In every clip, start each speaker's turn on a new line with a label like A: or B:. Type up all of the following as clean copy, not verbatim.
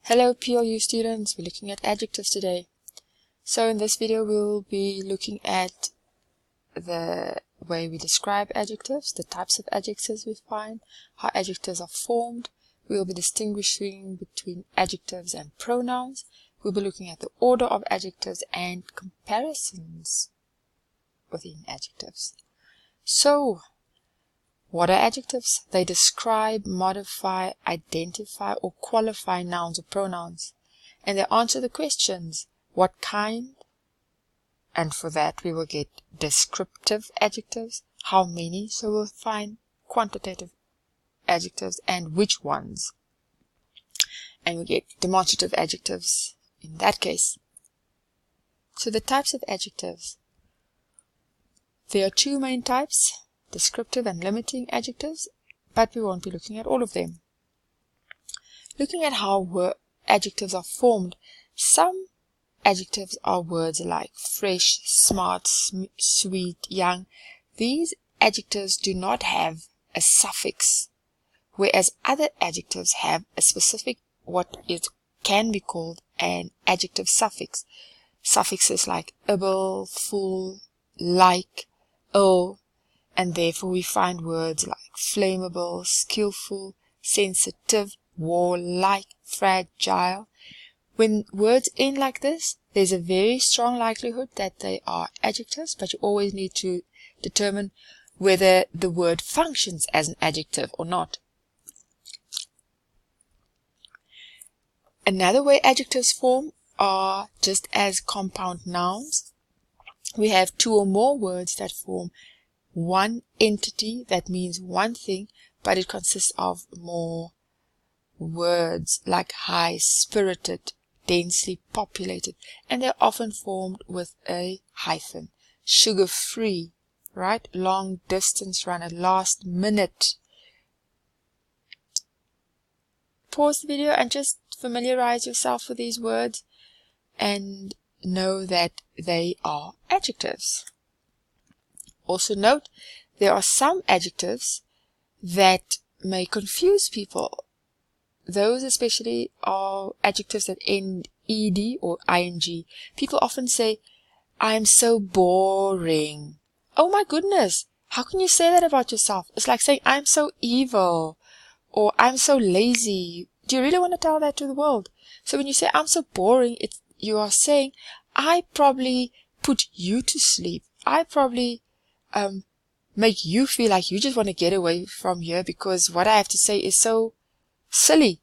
A: Hello PLU students, we're looking at adjectives today. So in this video we'll be looking at the way we describe adjectives, the types of adjectives we find, how adjectives are formed. We'll be distinguishing between adjectives and pronouns. We'll be looking at the order of adjectives and comparisons within adjectives. So, what are adjectives? They describe, modify, identify, or qualify nouns or pronouns. And they answer the questions, what kind? And for that we will get descriptive adjectives, how many? So we'll find quantitative adjectives and which ones. And we get demonstrative adjectives in that case. So the types of adjectives. There are two main types, descriptive and limiting adjectives, but we won't be looking at all of them. Looking at how adjectives are formed, some adjectives are words like fresh, smart, sweet, young. These adjectives do not have a suffix, whereas other adjectives have a specific, what it can be called an adjective suffix. Suffixes like able, full, like, ill, and therefore we find words like flammable, skillful, sensitive, warlike, fragile. When words end like this, there's a very strong likelihood that they are adjectives, but you always need to determine whether the word functions as an adjective or not. Another way adjectives form are just as compound nouns. We have two or more words that form one entity that means one thing, but it consists of more words like high-spirited, densely populated, and they're often formed with a hyphen. Sugar-free, right? Long distance runner, last minute. Pause the video and just familiarize yourself with these words and know that they are adjectives. Also note, there are some adjectives that may confuse people. Those especially are adjectives that end ed or ing. People often say, I'm so boring. Oh my goodness, how can you say that about yourself? It's like saying, I'm so evil, or I'm so lazy. Do you really want to tell that to the world? So when you say, I'm so boring, you are saying, I probably put you to sleep. I probably make you feel like you just want to get away from here because what I have to say is so silly.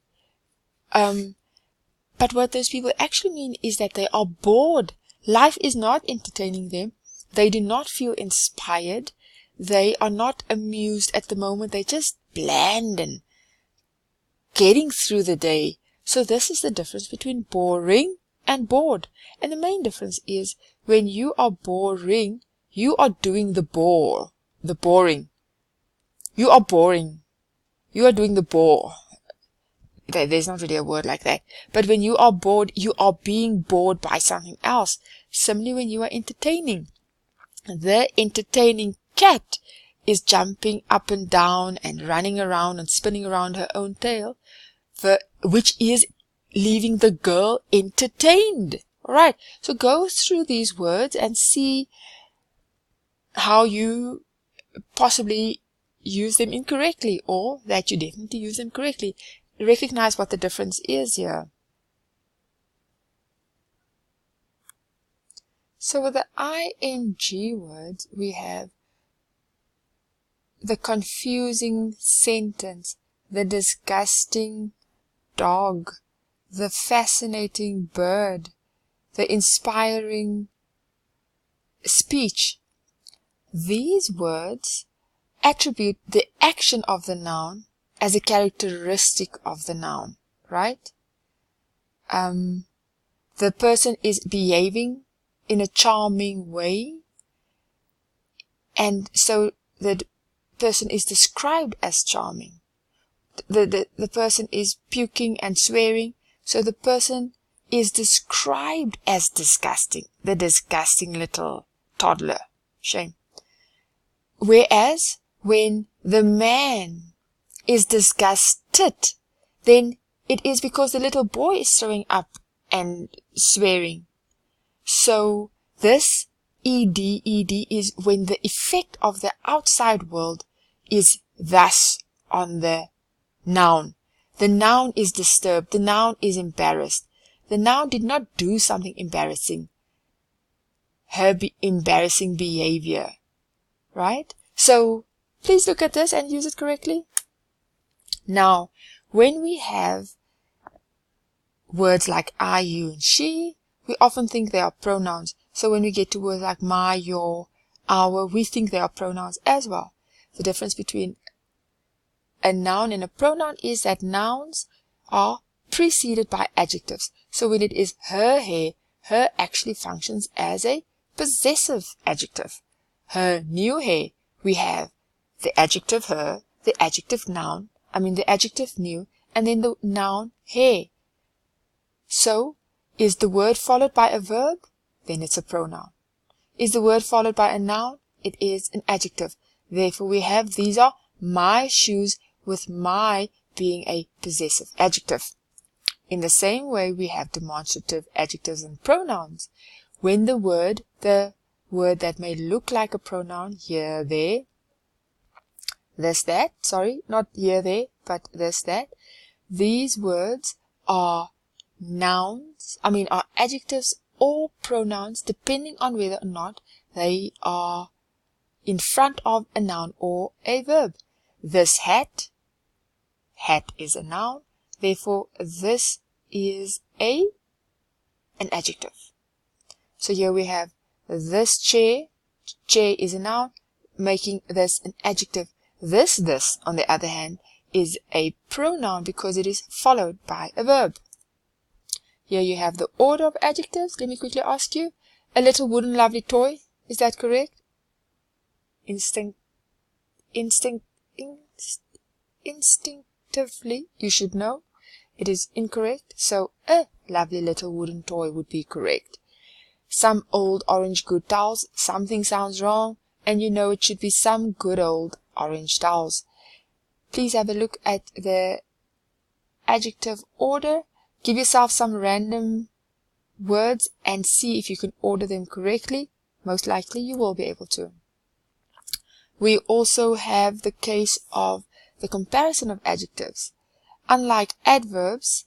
A: But what those people actually mean is that they are bored. Life is not entertaining them. They do not feel inspired. They are not amused at the moment. They're just bland and getting through the day. So this is the difference between boring and bored. And the main difference is when you are boring, you are doing the boring. You are boring. You are doing the bore. There's not really a word like that. But when you are bored, you are being bored by something else. Similarly, when you are entertaining. The entertaining cat is jumping up and down and running around and spinning around her own tail, which is leaving the girl entertained. Alright, so go through these words and see how you possibly use them incorrectly, or that you definitely use them correctly. Recognize what the difference is here. So with the ing words, we have the confusing sentence, the disgusting dog, the fascinating bird, the inspiring speech. These words attribute the action of the noun as a characteristic of the noun, right? The person is behaving in a charming way, and so the person is described as charming. The person is puking and swearing, so the person is described as disgusting, the disgusting little toddler. Shame. Whereas when the man is disgusted, then it is because the little boy is throwing up and swearing. So this ed is when the effect of the outside world is thus on the noun. The noun is disturbed. The noun is embarrassed. The noun did not do something embarrassing. Her embarrassing behavior. Right? So please look at this and use it correctly. Now, when we have words like I, you, and she, we often think they are pronouns. So when we get to words like my, your, our, we think they are pronouns as well. The difference between a noun and a pronoun is that nouns are preceded by adjectives. So when it is her hair, her actually functions as a possessive adjective. Her new hair, we have the adjective her, the adjective noun, the adjective new, and then the noun hair. So, is the word followed by a verb? Then it's a pronoun. Is the word followed by a noun? It is an adjective. Therefore, we have these are my shoes, with my being a possessive adjective. In the same way, we have demonstrative adjectives and pronouns. When the word that may look like a pronoun, here, there, this, that, not here, there, but this, that, these words are nouns, are adjectives or pronouns, depending on whether or not they are in front of a noun or a verb. This hat is a noun, therefore this is an adjective. So here we have this chair is a noun, making this an adjective. This, on the other hand, is a pronoun because it is followed by a verb. Here you have the order of adjectives. Let me quickly ask you. A little wooden lovely toy, is that correct? Instinctively, you should know it is incorrect. So a lovely little wooden toy would be correct. Some old orange good towels, something sounds wrong, and you know it should be some good old orange towels. Please have a look at the adjective order. Give yourself some random words and see if you can order them correctly. Most likely you will be able to. We also have the case of the comparison of adjectives. Unlike adverbs,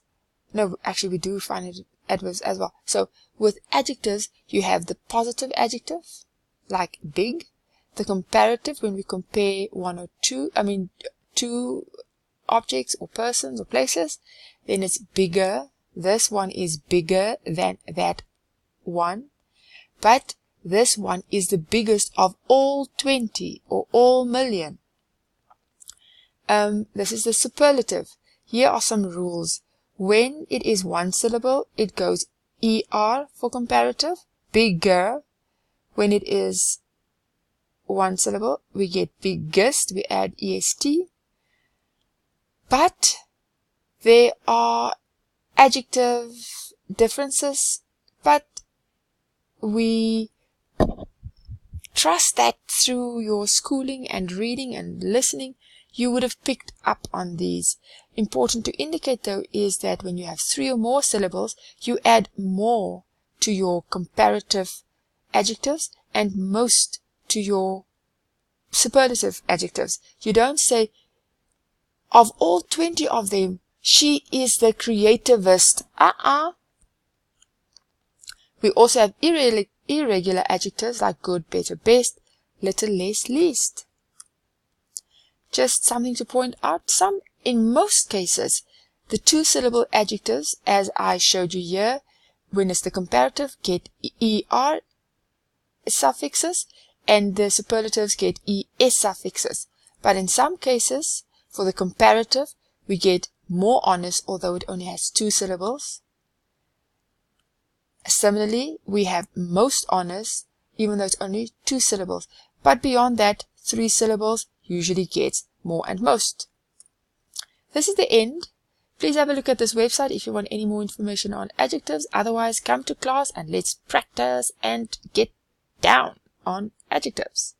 A: no, actually we do find it adverbs as well. So with adjectives, you have the positive adjective, like big, the comparative when we compare two objects or persons or places, then it's bigger. This one is bigger than that one, but this one is the biggest of all 20 or all million. This is the superlative. Here are some rules. When it is one syllable, it goes ER for comparative, bigger. When it is one syllable, we get biggest, we add EST. But there are adjective differences, but we trust that through your schooling and reading and listening, you would have picked up on these. Important to indicate though is that when you have 3 or more syllables, you add more to your comparative adjectives and most to your superlative adjectives. You don't say, of all 20 of them, she is the creativist. We also have irregular adjectives like good, better, best, little, less, least. Just something to point out. In most cases, the 2-syllable adjectives, as I showed you here, when it's the comparative, get ER suffixes, and the superlatives get ES suffixes. But in some cases, for the comparative, we get more honest, although it only has 2 syllables. Similarly, we have most honest, even though it's only 2 syllables. But beyond that, 3 syllables usually gets more and most. This is the end. Please have a look at this website if you want any more information on adjectives. Otherwise, come to class and let's practice and get down on adjectives.